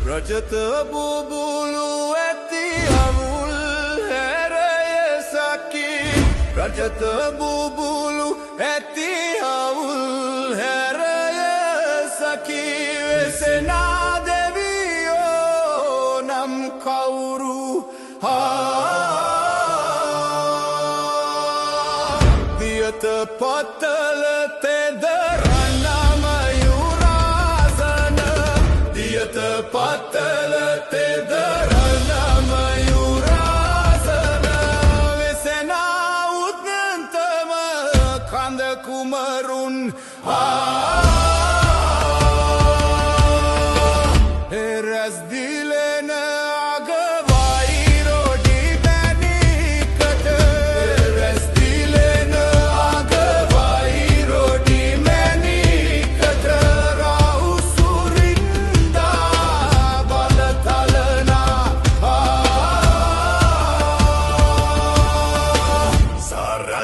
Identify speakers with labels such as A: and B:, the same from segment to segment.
A: රජත බුබුලු ඇති අවුල් හැරය සකි රජත බුබුලු ඇති අවුල් හැරය සකි වෙසෙනා දෙවියෝ නම් කවුරු දියත පතල තෙදරන මයුරාසන දියත පතල තෙදරන මයුරාසන වෙසෙනා උත්නන්තම කඳ කුමරුන් එරස් දිලෙන අගවයිරොඩි මැණිකට එරස් දිලෙන අගවයිරොඩි මැණිකට රවුසුරින්දා බලතලනා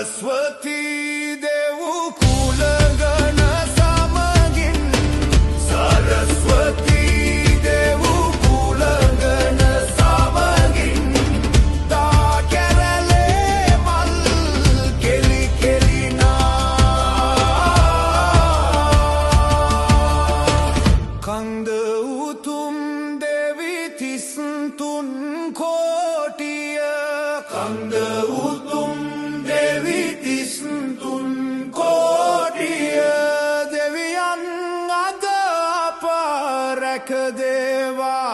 A: සරස්වතී දෙව් කුලගණ සමගින් සරස්වතී දෙව් කුලගණ සමගින් දා කැරළේ මල් කෙලි කෙලිනා කන්ද උතුම් දෙවි තිස්තුන් කෝටිය කන්ද උතුම් දෙවි තිස්තුන් කෝටිය දෙවියන් අද අප රැක දේවා